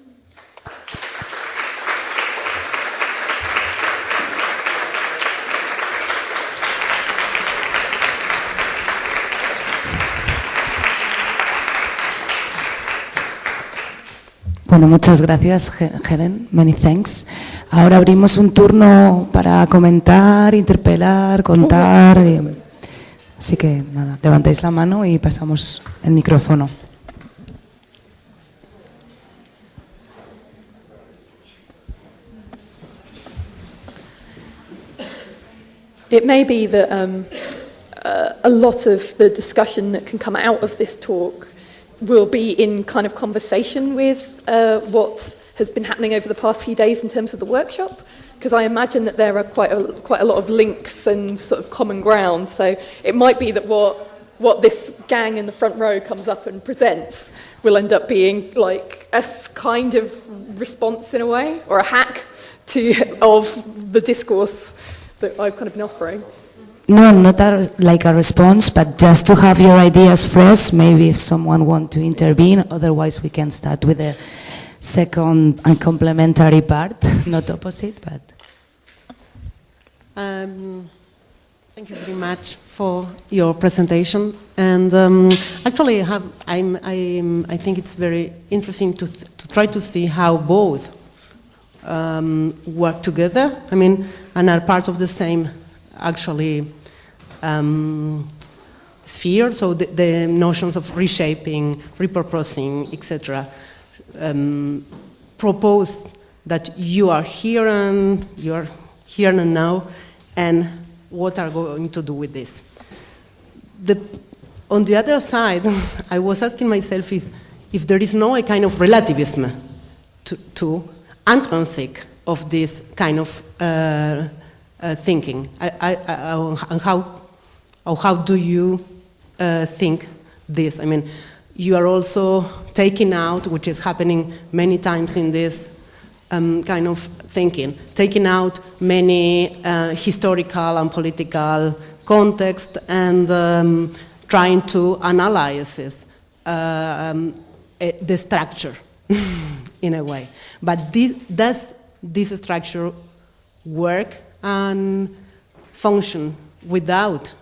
Bueno, muchas gracias, Helen. Many thanks. Ahora abrimos un turno para comentar, interpelar, contar. Así que nada, levantáis la mano y pasamos el micrófono. It may be that a lot of the discussion that can come out of this talk will be in kind of conversation with what has been happening over the past few days in terms of the workshop, because I imagine that there are quite a lot of links and sort of common ground. So it might be that what this gang in the front row comes up and presents will end up being like a kind of response in a way, or a hack of the discourse that I've kind of been offering. No, not like a response, but just to have your ideas first, maybe if someone wants to intervene, otherwise we can start with the second and complementary part, not opposite, but... Thank you very much for your presentation, and actually I think it's very interesting to try to see how both work together, and are part of the same actually sphere. So the notions of reshaping, repurposing, etc. Propose that you are here and now, and what are going to do with this? On the other side, I was asking myself if there is no a kind of relativism to intrinsic of this kind of thinking. And how do you think this? You are also taking out, which is happening many times in this kind of thinking, taking out many historical and political context and trying to analyze the structure in a way. But does this structure work and function without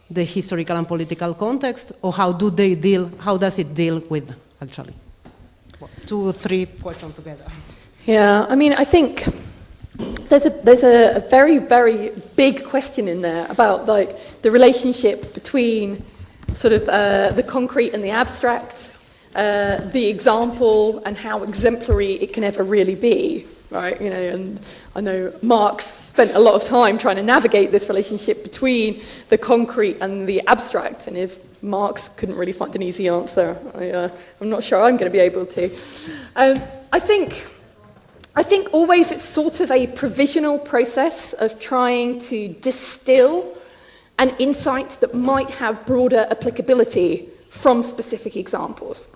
the historical and political context, or how does it deal with, actually? 2 or 3 questions together. Yeah, I mean, I think there's a very, very big question in there about like the relationship between sort of the concrete and the abstract, the example and how exemplary it can ever really be, right? You know, and I know Marx spent a lot of time trying to navigate this relationship between the concrete and the abstract, and if Marx couldn't really find an easy answer, I'm not sure I'm going to be able to. I think always it's sort of a provisional process of trying to distill an insight that might have broader applicability from specific examples.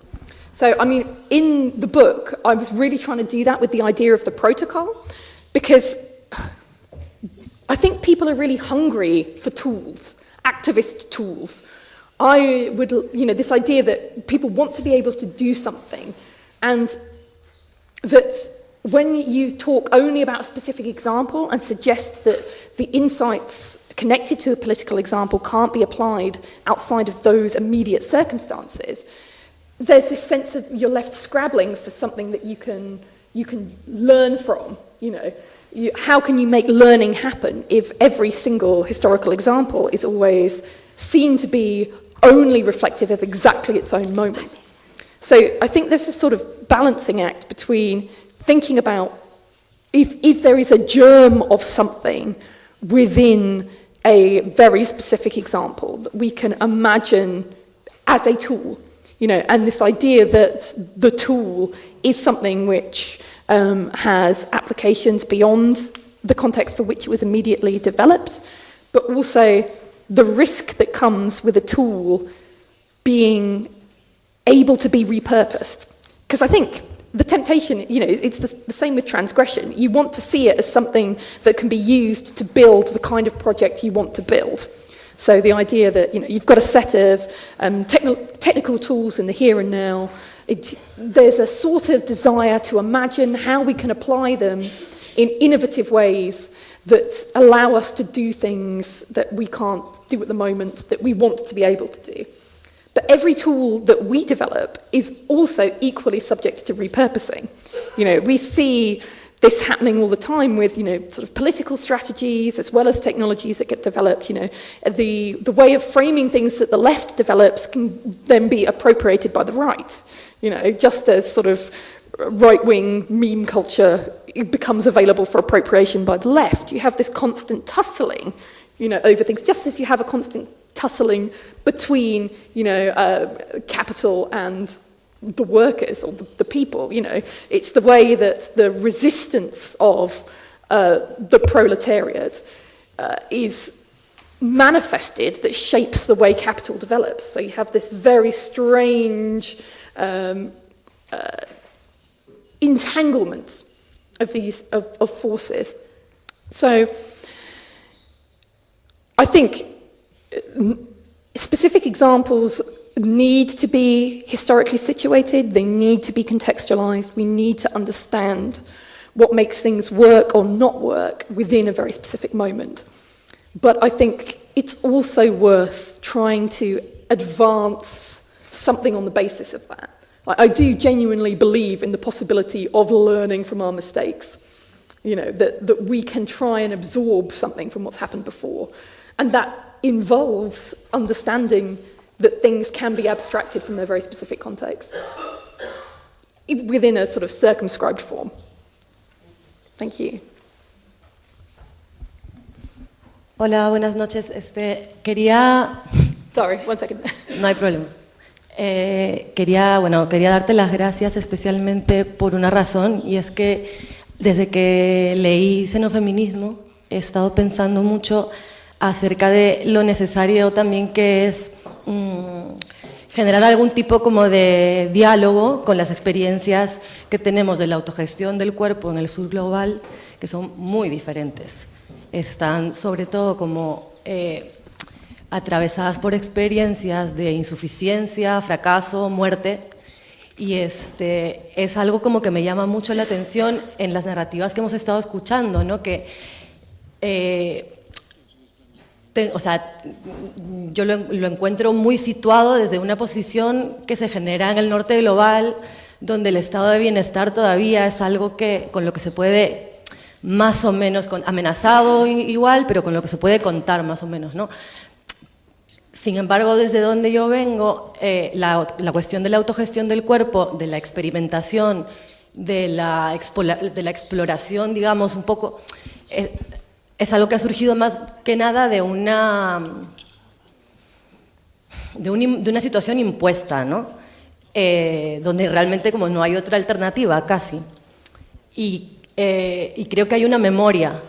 So, I mean, in the book, I was really trying to do that with the idea of the protocol, because I think people are really hungry for tools, activist tools. I would, you know, this idea that people want to be able to do something, and that when you talk only about a specific example and suggest that the insights connected to a political example can't be applied outside of those immediate circumstances, there's this sense of you're left scrabbling for something that you can learn from. You know, how can you make learning happen if every single historical example is always seen to be only reflective of exactly its own moment? So I think there's this sort of balancing act between thinking about if there is a germ of something within a very specific example that we can imagine as a tool, you know, and this idea that the tool is something which has applications beyond the context for which it was immediately developed, but also the risk that comes with a tool being able to be repurposed. Because I think the temptation, you know, it's the same with transgression. You want to see it as something that can be used to build the kind of project you want to build. So the idea that, you know, you've got a set of technical tools in the here and now. There's a sort of desire to imagine how we can apply them in innovative ways that allow us to do things that we can't do at the moment, that we want to be able to do. But every tool that we develop is also equally subject to repurposing. You know, we see this happening all the time with, you know, sort of political strategies as well as technologies that get developed. You know, the way of framing things that the left develops can then be appropriated by the right. You know, just as sort of right-wing meme culture becomes available for appropriation by the left, you have this constant tussling, you know, over things, just as you have a constant tussling between, you know, capital and the workers or the people. You know, it's the way that the resistance of the proletariat is manifested that shapes the way capital develops. So you have this very strange entanglement of these of forces. So I think specific examples need to be historically situated, they need to be contextualized, we need to understand what makes things work or not work within a very specific moment. But I think it's also worth trying to advance something on the basis of that. I do genuinely believe in the possibility of learning from our mistakes, you know, that we can try and absorb something from what's happened before. And that involves understanding that things can be abstracted from their very specific context within a sort of circumscribed form. Thank you. Hola, buenas noches. Quería... Sorry, one second. No hay problema. Quería darte las gracias especialmente por una razón, y es que desde que leí Xenofeminismo he estado pensando mucho acerca de lo necesario también que es generar algún tipo como de diálogo con las experiencias que tenemos de la autogestión del cuerpo en el sur global, que son muy diferentes. Están sobre todo como atravesadas por experiencias de insuficiencia, fracaso, muerte, y es algo como que me llama mucho la atención en las narrativas que hemos estado escuchando, ¿no? Que o sea, yo lo encuentro muy situado desde una posición que se genera en el norte global, donde el estado de bienestar todavía es algo con lo que se puede más o menos, amenazado igual, pero con lo que se puede contar más o menos, ¿no? Sin embargo, desde donde yo vengo, la cuestión de la autogestión del cuerpo, de la experimentación, de la exploración, digamos, un poco, es algo que ha surgido más que nada de una situación impuesta, ¿no? Donde realmente como no hay otra alternativa, casi. Y creo que hay una memoria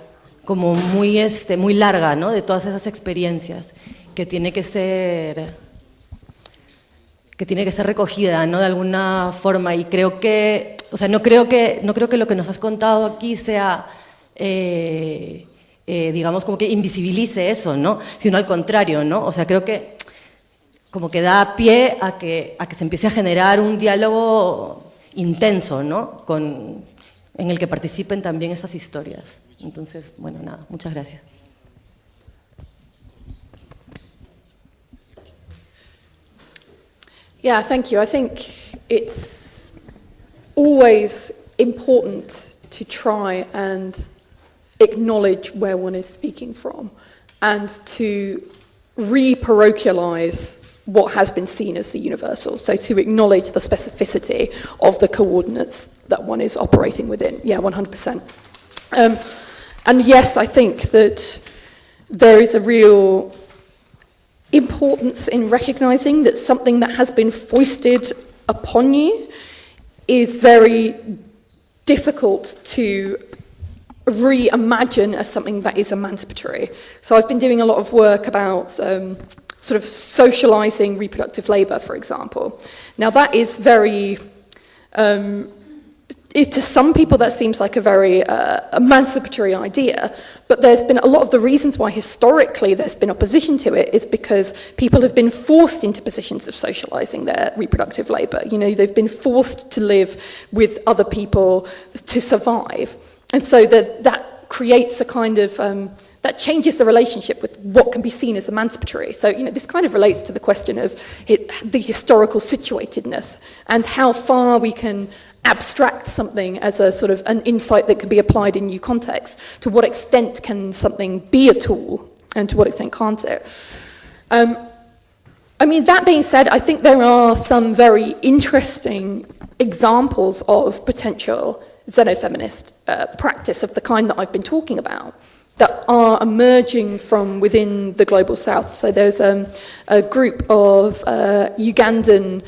como muy larga, ¿no? De todas esas experiencias que tiene que ser recogida, ¿no? De alguna forma. Y creo que, o sea, no creo que lo que nos has contado aquí sea, digamos, como que invisibilice eso, ¿no? Sino al contrario, ¿no? O sea, creo que como que da pie a que se empiece a generar un diálogo intenso, ¿no? En el que participen también esas historias. Entonces, bueno, nada, muchas gracias. Yeah, thank you. I think it's always important to try and acknowledge where one is speaking from and to re-parochialize what has been seen as the universal. So to acknowledge the specificity of the coordinates that one is operating within. Yeah, 100%. And yes, I think that there is a real importance in recognizing that something that has been foisted upon you is very difficult to reimagine as something that is emancipatory. So I've been doing a lot of work about sort of socializing reproductive labor, for example. Now that is very, to some people that seems like a very emancipatory idea, but there's been a lot of the reasons why historically there's been opposition to it is because people have been forced into positions of socializing their reproductive labor. You know, they've been forced to live with other people to survive. And so that creates a kind of, that changes the relationship with what can be seen as emancipatory. So, you know, this kind of relates to the question of the historical situatedness and how far we can abstract something as a sort of an insight that can be applied in new context. To what extent can something be a tool and to what extent can't it? I mean, that being said, I think there are some very interesting examples of potential xenofeminist practice of the kind that I've been talking about that are emerging from within the global south. So there's a group of Ugandan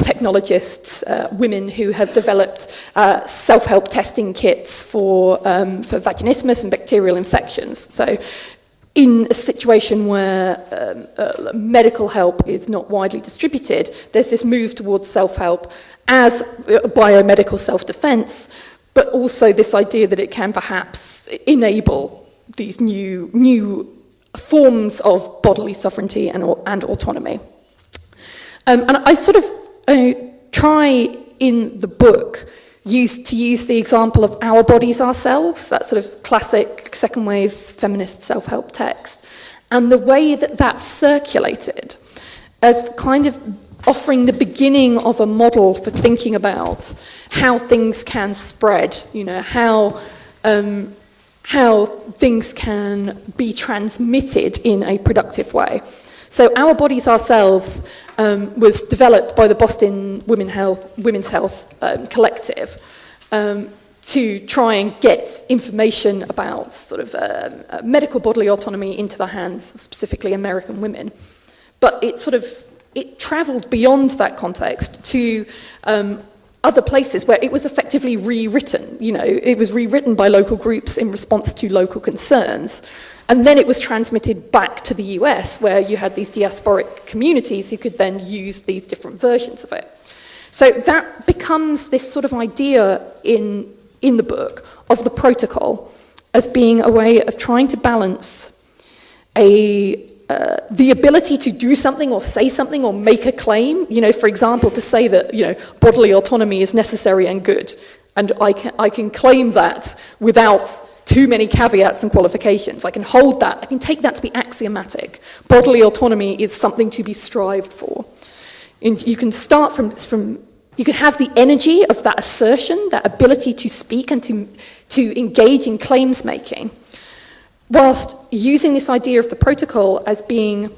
technologists, women who have developed self-help testing kits for vaginismus and bacterial infections. So in a situation where medical help is not widely distributed, there's this move towards self-help as biomedical self-defense, but also this idea that it can perhaps enable these new forms of bodily sovereignty and autonomy. And I sort of try in the book to use the example of Our Bodies, Ourselves, that sort of classic second wave feminist self-help text, and the way that that's circulated as kind of offering the beginning of a model for thinking about how things can spread, you know, how things can be transmitted in a productive way. So Our Bodies, Ourselves was developed by the Boston Women's Health Collective to try and get information about sort of medical bodily autonomy into the hands of specifically American women. But it travelled beyond that context to other places where it was effectively rewritten. You know, it was rewritten by local groups in response to local concerns. And then it was transmitted back to the US, where you had these diasporic communities who could then use these different versions of it. So that becomes this sort of idea in the book of the protocol as being a way of trying to balance the ability to do something or say something or make a claim, you know, for example, to say that, you know, bodily autonomy is necessary and good, and I can claim that without too many caveats and qualifications. I can hold that, I can take that to be axiomatic. Bodily autonomy is something to be strived for. And you can start from You can have the energy of that assertion, that ability to speak and to engage in claims making, whilst using this idea of the protocol as being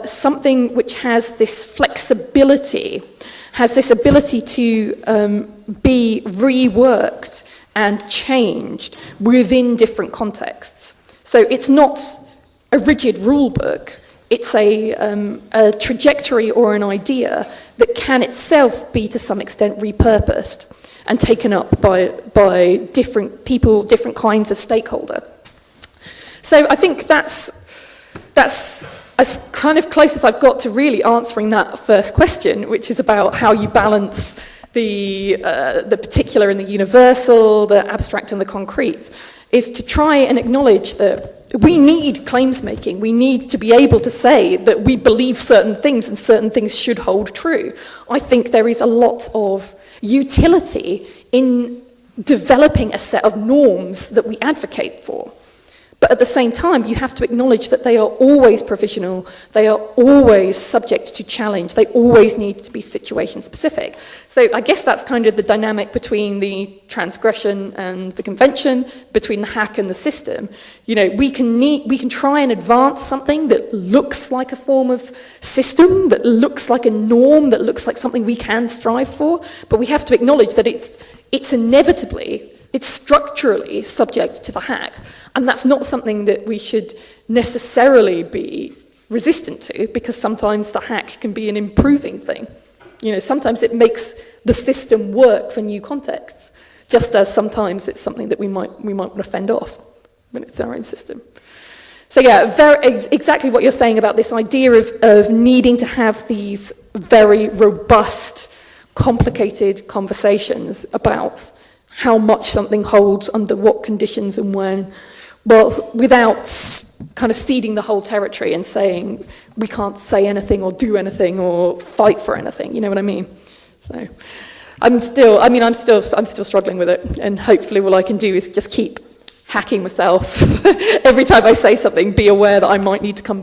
something which has this flexibility, has this ability to be reworked and changed within different contexts. So it's not a rigid rule book, it's a trajectory or an idea that can itself be to some extent repurposed and taken up by different people, different kinds of stakeholder. So I think that's as kind of close as I've got to really answering that first question, which is about how you balance the particular and the universal, the abstract and the concrete, is to try and acknowledge that we need claims making. We need to be able to say that we believe certain things and certain things should hold true. I think there is a lot of utility in developing a set of norms that we advocate for. But at the same time, you have to acknowledge that they are always provisional, they are always subject to challenge, they always need to be situation specific. So I guess that's kind of the dynamic between the transgression and the convention, between the hack and the system. You know, we can try and advance something that looks like a form of system, that looks like a norm, that looks like something we can strive for, but we have to acknowledge that it's inevitably, it's structurally subject to the hack. And that's not something that we should necessarily be resistant to, because sometimes the hack can be an improving thing. You know, sometimes it makes the system work for new contexts, just as sometimes it's something that we might want to fend off when it's our own system. So yeah, exactly what you're saying about this idea of needing to have these very robust, complicated conversations about how much something holds under what conditions and when, well, without kind of ceding the whole territory and saying we can't say anything or do anything or fight for anything. You know what I mean? So I'm still struggling with it, and hopefully what I can do is just keep hacking myself every time I say something. Be aware that I might need to come back.